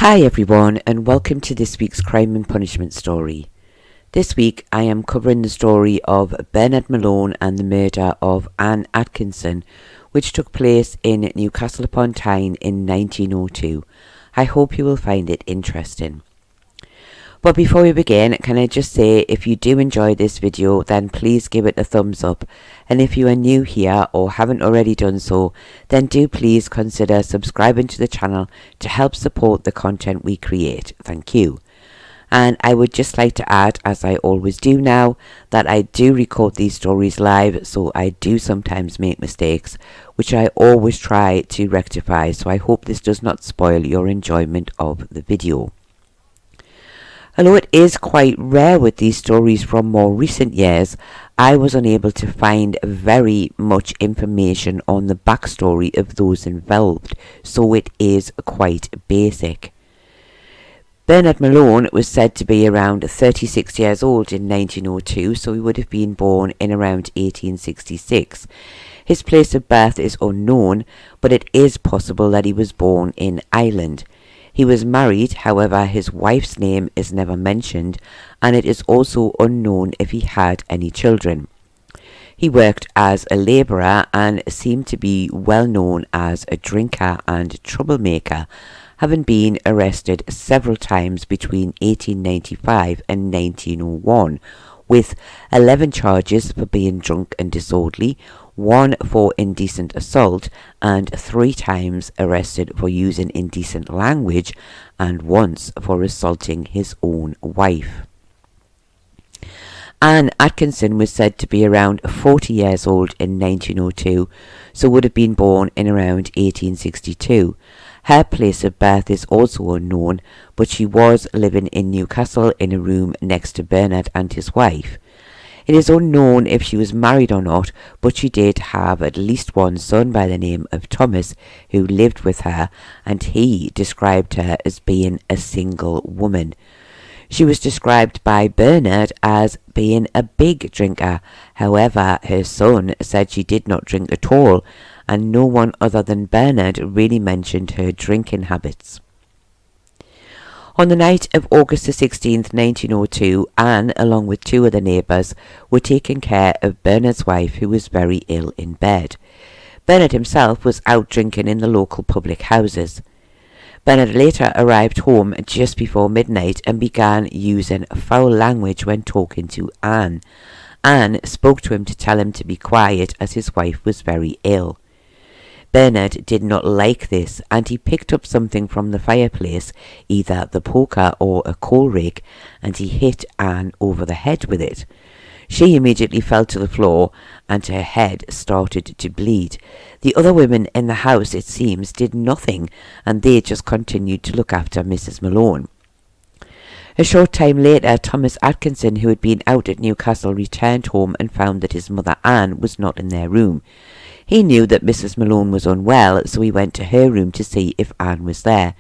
Hi everyone, and welcome to this week's Crime and Punishment story. This week I am covering the story of Bernard Malone and the murder of Ann Atkinson, which took place in Newcastle upon Tyne in 1902. I hope you will find it interesting. But before we begin, can I just say, if you do enjoy this video, then please give it a thumbs up. And if you are new here or haven't already done so, then do please consider subscribing to the channel to help support the content we create. Thank you. And I would just like to add, as I always do now, that I do record these stories live, so I do sometimes make mistakes, which I always try to rectify, so I hope this does not spoil your enjoyment of the video. Although it is quite rare with these stories from more recent years, I was unable to find very much information on the backstory of those involved, so it is quite basic. Bernard Malone was said to be around 36 years old in 1902, so he would have been born in around 1866. His place of birth is unknown, but it is possible that he was born in Ireland. He was married, however his wife's name is never mentioned, and it is also unknown if he had any children. He worked as a labourer and seemed to be well known as a drinker and troublemaker, having been arrested several times between 1895 and 1901, with 11 charges for being drunk and disorderly, 1 for indecent assault, and 3 times arrested for using indecent language, and once for assaulting his own wife. Ann Atkinson was said to be around 40 years old in 1902, so would have been born in around 1862. Her place of birth is also unknown, but she was living in Newcastle in a room next to Bernard and his wife. It is unknown if she was married or not, but she did have at least one son by the name of Thomas who lived with her, and he described her as being a single woman. She was described by Bernard as being a big drinker. However, her son said she did not drink at all, and no one other than Bernard really mentioned her drinking habits. On the night of August the 16th, 1902, Anne, along with 2 other neighbours, were taking care of Bernard's wife, who was very ill in bed. Bernard himself was out drinking in the local public houses. Bernard later arrived home just before midnight and began using foul language when talking to Anne. Anne spoke to him to tell him to be quiet as his wife was very ill. Bernard did not like this, and he picked up something from the fireplace, either the poker or a coal rake, and he hit Anne over the head with it. She immediately fell to the floor, and her head started to bleed. The other women in the house, it seems, did nothing, and they just continued to look after Mrs. Malone. A short time later, Thomas Atkinson, who had been out at Newcastle, returned home and found that his mother Anne was not in their room. He knew that Mrs. Malone was unwell, so he went to her room to see if Anne was there.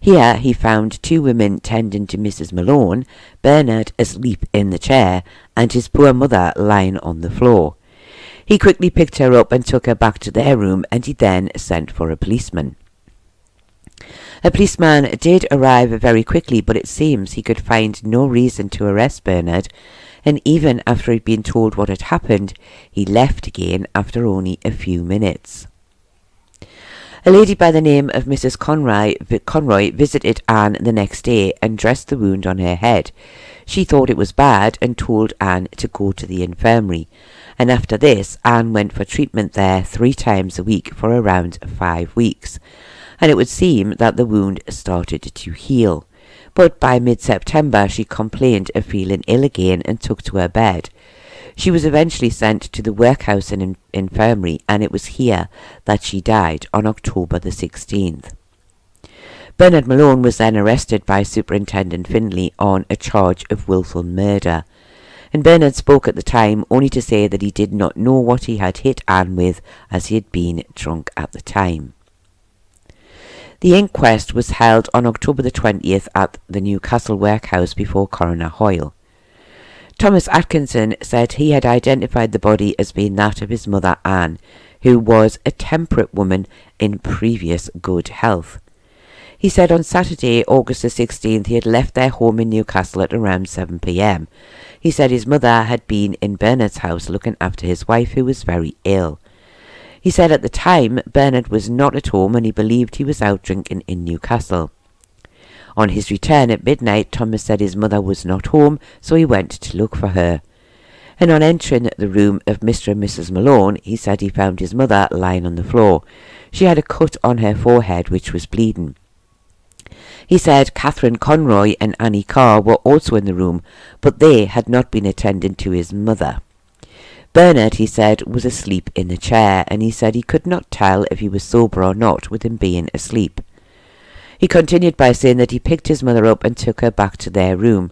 Here he found 2 women tending to Mrs. Malone, Bernard asleep in the chair, and his poor mother lying on the floor. He quickly picked her up and took her back to their room, and he then sent for a policeman. A policeman did arrive very quickly, but it seems he could find no reason to arrest Bernard, and even after he'd been told what had happened, he left again after only a few minutes. A lady by the name of Mrs. Conroy visited Anne the next day and dressed the wound on her head. She thought it was bad and told Anne to go to the infirmary, and after this Anne went for treatment there 3 times a week for around 5 weeks, and it would seem that the wound started to heal. But by mid-September she complained of feeling ill again and took to her bed. She was eventually sent to the workhouse and infirmary, and it was here that she died on October the 16th. Bernard Malone was then arrested by Superintendent Findlay on a charge of wilful murder, and Bernard spoke at the time only to say that he did not know what he had hit Anne with, as he had been drunk at the time. The inquest was held on October the 20th at the Newcastle workhouse before Coroner Hoyle. Thomas Atkinson said he had identified the body as being that of his mother Anne, who was a temperate woman in previous good health. He said on Saturday, August the 16th, he had left their home in Newcastle at around 7 p.m. He said his mother had been in Bernard's house looking after his wife, who was very ill. He said at the time Bernard was not at home and he believed he was out drinking in Newcastle. On his return at midnight, Thomas said his mother was not home, so he went to look for her. And on entering the room of Mr. and Mrs. Malone, he said he found his mother lying on the floor. She had a cut on her forehead which was bleeding. He said Catherine Conroy and Annie Carr were also in the room, but they had not been attending to his mother. Bernard, he said, was asleep in the chair, and he said he could not tell if he was sober or not with him being asleep. He continued by saying that he picked his mother up and took her back to their room.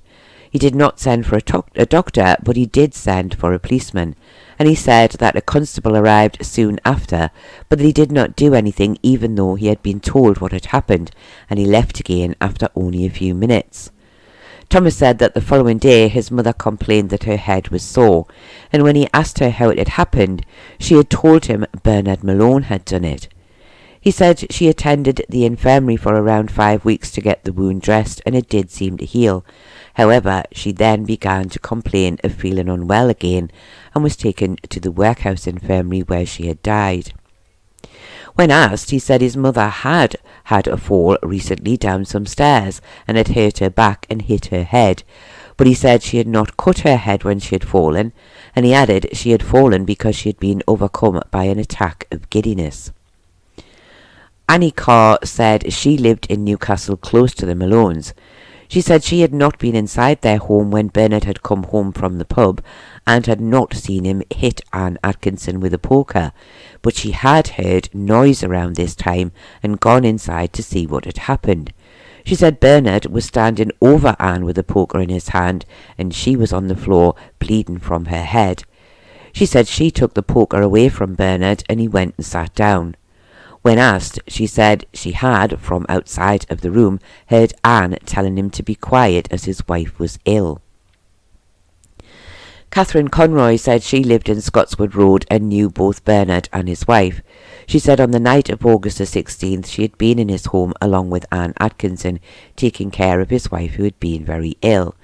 He did not send for a doctor, but he did send for a policeman, and he said that a constable arrived soon after, but that he did not do anything even though he had been told what had happened, and he left again after only a few minutes. Thomas said that the following day his mother complained that her head was sore, and when he asked her how it had happened, she had told him Bernard Malone had done it. He said she attended the infirmary for around 5 weeks to get the wound dressed, and it did seem to heal. However, she then began to complain of feeling unwell again and was taken to the workhouse infirmary where she had died. When asked, he said his mother had had a fall recently down some stairs and had hurt her back and hit her head, but he said she had not cut her head when she had fallen, and he added she had fallen because she had been overcome by an attack of giddiness. Annie Carr said she lived in Newcastle close to the Malones. She said she had not been inside their home when Bernard had come home from the pub and had not seen him hit Ann Atkinson with a poker, but she had heard noise around this time and gone inside to see what had happened. She said Bernard was standing over Ann with a poker in his hand and she was on the floor bleeding from her head. She said she took the poker away from Bernard and he went and sat down. When asked, she said she had, from outside of the room, heard Anne telling him to be quiet as his wife was ill. Catherine Conroy said she lived in Scotswood Road and knew both Bernard and his wife. She said on the night of August the 16th she had been in his home along with Ann Atkinson, taking care of his wife who had been very ill.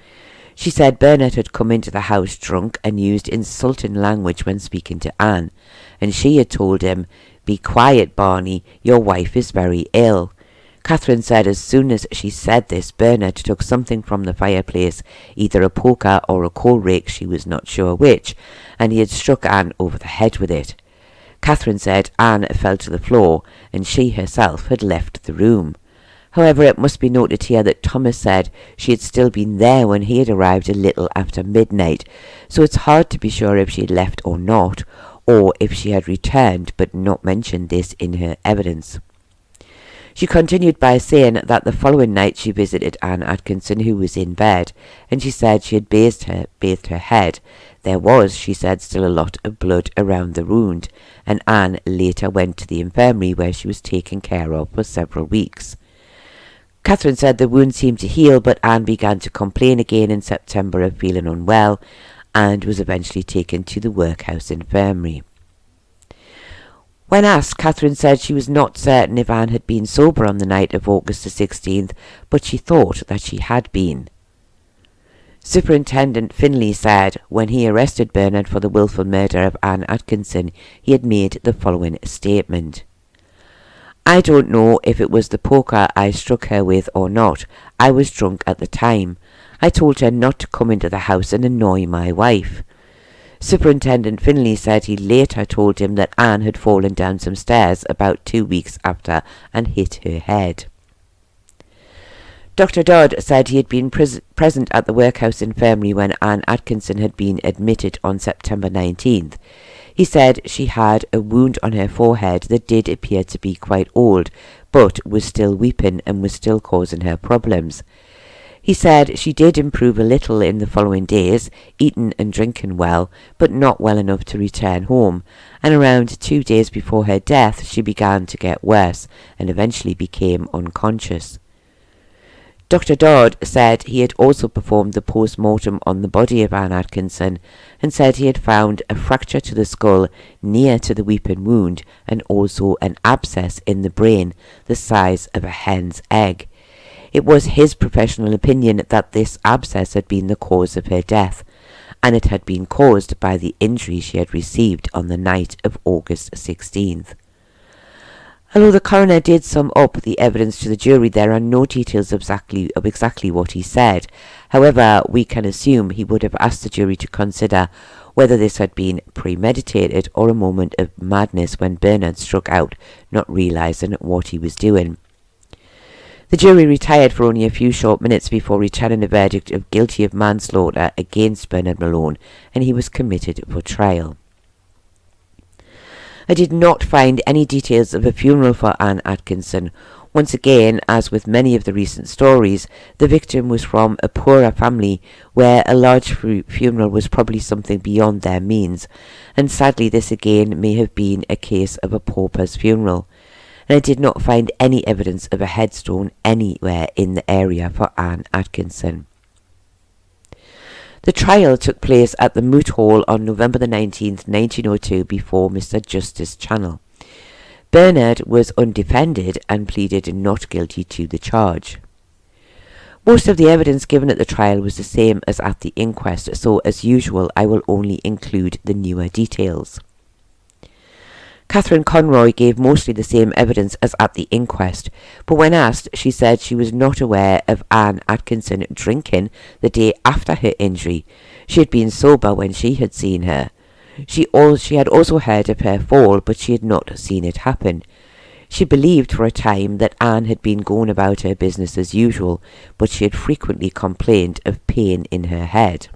She said Bernard had come into the house drunk and used insulting language when speaking to Anne, and she had told him, "Be quiet, Barney, your wife is very ill." Catherine said as soon as she said this, Bernard took something from the fireplace, either a poker or a coal rake, she was not sure which, and he had struck Anne over the head with it. Catherine said Anne fell to the floor, and she herself had left the room. However, it must be noted here that Thomas said she had still been there when he had arrived a little after midnight, so it's hard to be sure if she had left or not, or if she had returned but not mentioned this in her evidence. She continued by saying that the following night she visited Ann Atkinson, who was in bed, and she said she had bathed her head. There was, she said, still a lot of blood around the wound, and Anne later went to the infirmary where she was taken care of for several weeks. Catherine said the wound seemed to heal, but Anne began to complain again in September of feeling unwell, and was eventually taken to the workhouse infirmary. When asked, Catherine said she was not certain if Anne had been sober on the night of August the 16th, but she thought that she had been. Superintendent Finlay said when he arrested Bernard for the willful murder of Ann Atkinson, he had made the following statement. "I don't know if it was the poker I struck her with or not. I was drunk at the time. I told her not to come into the house and annoy my wife." Superintendent Finlay said he later told him that Anne had fallen down some stairs about 2 weeks after and hit her head. Dr. Dodd said he had been present at the workhouse infirmary when Ann Atkinson had been admitted on September 19th. He said she had a wound on her forehead that did appear to be quite old, but was still weeping and was still causing her problems. He said she did improve a little in the following days, eating and drinking well, but not well enough to return home, and around 2 days before her death she began to get worse and eventually became unconscious. Dr. Dodd said he had also performed the post-mortem on the body of Ann Atkinson and said he had found a fracture to the skull near to the weeping wound and also an abscess in the brain the size of a hen's egg. It was his professional opinion that this abscess had been the cause of her death, and it had been caused by the injury she had received on the night of August 16th. Although the coroner did sum up the evidence to the jury, there are no details of exactly what he said. However, we can assume he would have asked the jury to consider whether this had been premeditated or a moment of madness when Bernard struck out, not realising what he was doing. The jury retired for only a few short minutes before returning a verdict of guilty of manslaughter against Bernard Malone, and he was committed for trial. I did not find any details of a funeral for Ann Atkinson. Once again, as with many of the recent stories, the victim was from a poorer family where a large funeral was probably something beyond their means, and sadly this again may have been a case of a pauper's funeral. And I did not find any evidence of a headstone anywhere in the area for Ann Atkinson. The trial took place at the Moot Hall on November the 19th, 1902, before Mr. Justice Channel. Bernard was undefended and pleaded not guilty to the charge. Most of the evidence given at the trial was the same as at the inquest, so as usual I will only include the newer details. Catherine Conroy gave mostly the same evidence as at the inquest, but when asked, she said she was not aware of Ann Atkinson drinking the day after her injury. She had been sober when she had seen her. She had also heard of her fall, but she had not seen it happen. She believed for a time that Ann had been going about her business as usual, but she had frequently complained of pain in her head.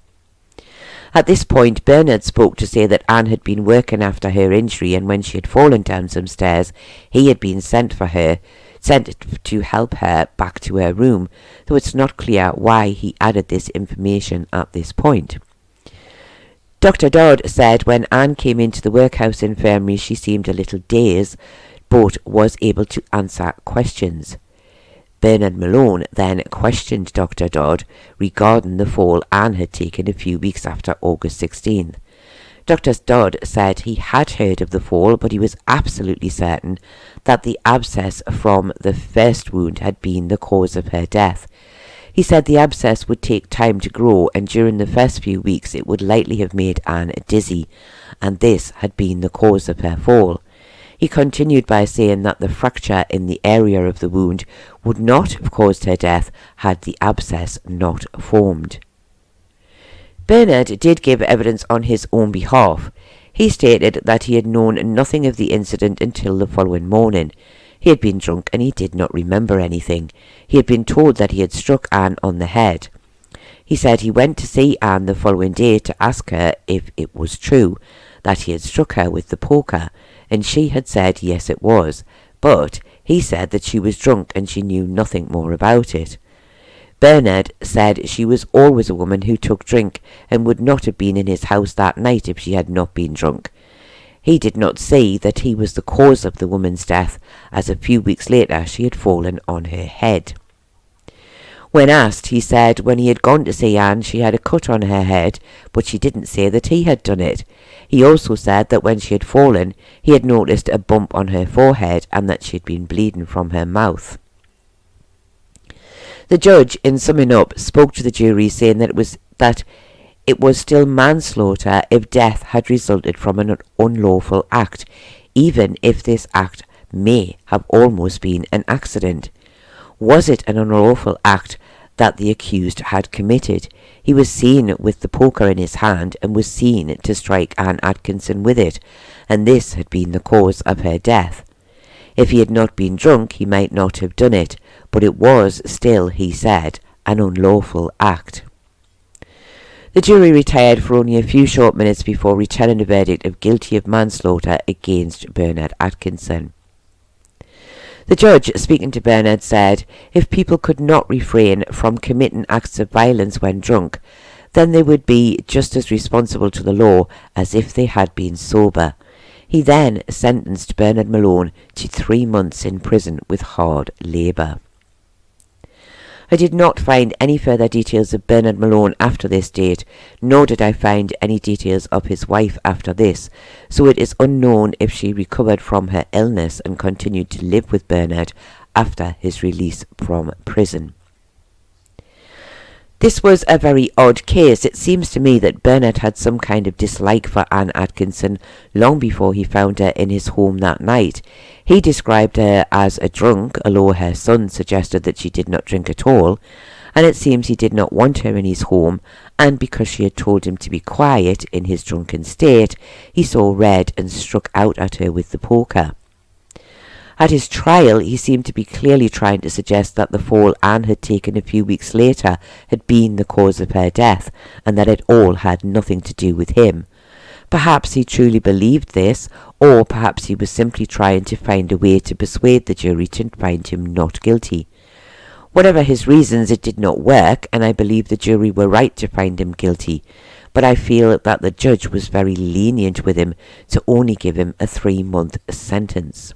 At this point, Bernard spoke to say that Ann had been working after her injury, and when she had fallen down some stairs, he had been sent to help her back to her room, though it's not clear why he added this information at this point. Dr. Dodd said when Ann came into the workhouse infirmary she seemed a little dazed, but was able to answer questions. Bernard Malone then questioned Dr. Dodd regarding the fall Ann had taken a few weeks after August 16th. Dr. Dodd said he had heard of the fall, but he was absolutely certain that the abscess from the first wound had been the cause of her death. He said the abscess would take time to grow, and during the first few weeks it would likely have made Ann dizzy, and this had been the cause of her fall. He continued by saying that the fracture in the area of the wound would not have caused her death had the abscess not formed. Bernard did give evidence on his own behalf. He stated that he had known nothing of the incident until the following morning. He had been drunk and he did not remember anything. He had been told that he had struck Ann on the head. He said he went to see Ann the following day to ask her if it was true that he had struck her with the poker, and she had said yes it was, but he said that she was drunk and she knew nothing more about it. Bernard said she was always a woman who took drink and would not have been in his house that night if she had not been drunk. He did not see that he was the cause of the woman's death, as a few weeks later she had fallen on her head. When asked, he said when he had gone to see Ann she had a cut on her head, but she didn't say that he had done it. He also said that when she had fallen, he had noticed a bump on her forehead and that she had been bleeding from her mouth. The judge, in summing up, spoke to the jury saying that it was still manslaughter if death had resulted from an unlawful act, even if this act may have almost been an accident. Was it an unlawful act that the accused had committed? He was seen with the poker in his hand and was seen to strike Ann Atkinson with it, and this had been the cause of her death. If he had not been drunk, he might not have done it, but it was still, he said, an unlawful act. The jury retired for only a few short minutes before returning a verdict of guilty of manslaughter against Bernard Atkinson. The judge, speaking to Bernard, said, if people could not refrain from committing acts of violence when drunk, then they would be just as responsible to the law as if they had been sober. He then sentenced Bernard Malone to 3 months in prison with hard labour. I did not find any further details of Bernard Malone after this date, nor did I find any details of his wife after this, so it is unknown if she recovered from her illness and continued to live with Bernard after his release from prison. This was a very odd case. It seems to me that Bernard had some kind of dislike for Ann Atkinson long before he found her in his home that night. He described her as a drunk, although her son suggested that she did not drink at all, and it seems he did not want her in his home, and because she had told him to be quiet in his drunken state, he saw red and struck out at her with the poker. At his trial, he seemed to be clearly trying to suggest that the fall Anne had taken a few weeks later had been the cause of her death, and that it all had nothing to do with him. Perhaps he truly believed this, or perhaps he was simply trying to find a way to persuade the jury to find him not guilty. Whatever his reasons, it did not work, and I believe the jury were right to find him guilty. But I feel that the judge was very lenient with him to only give him a 3-month sentence.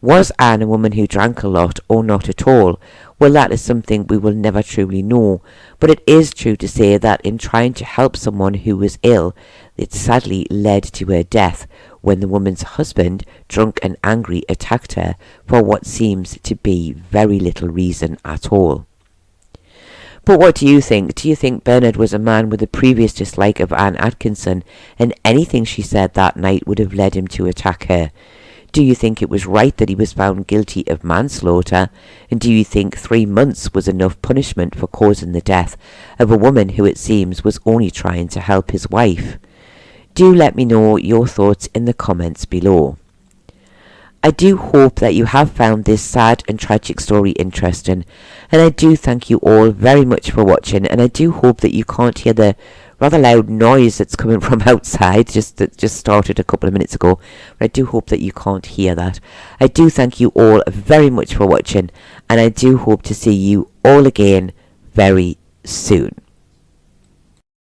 Was Anne a woman who drank a lot or not at all? Well, that is something we will never truly know, but it is true to say that in trying to help someone who was ill, it sadly led to her death when the woman's husband, drunk and angry, attacked her for what seems to be very little reason at all. But what do you think? Do you think Bernard was a man with a previous dislike of Ann Atkinson, and anything she said that night would have led him to attack her? Do you think it was right that he was found guilty of manslaughter? And do you think 3 months was enough punishment for causing the death of a woman who it seems was only trying to help his wife? Do let me know your thoughts in the comments below. I do hope that you have found this sad and tragic story interesting, and I do thank you all very much for watching, and I do hope that you can't hear the rather loud noise that's coming from outside, that just started a couple of minutes ago, but I do hope that you can't hear that. I do thank you all very much for watching, and I do hope to see you all again very soon.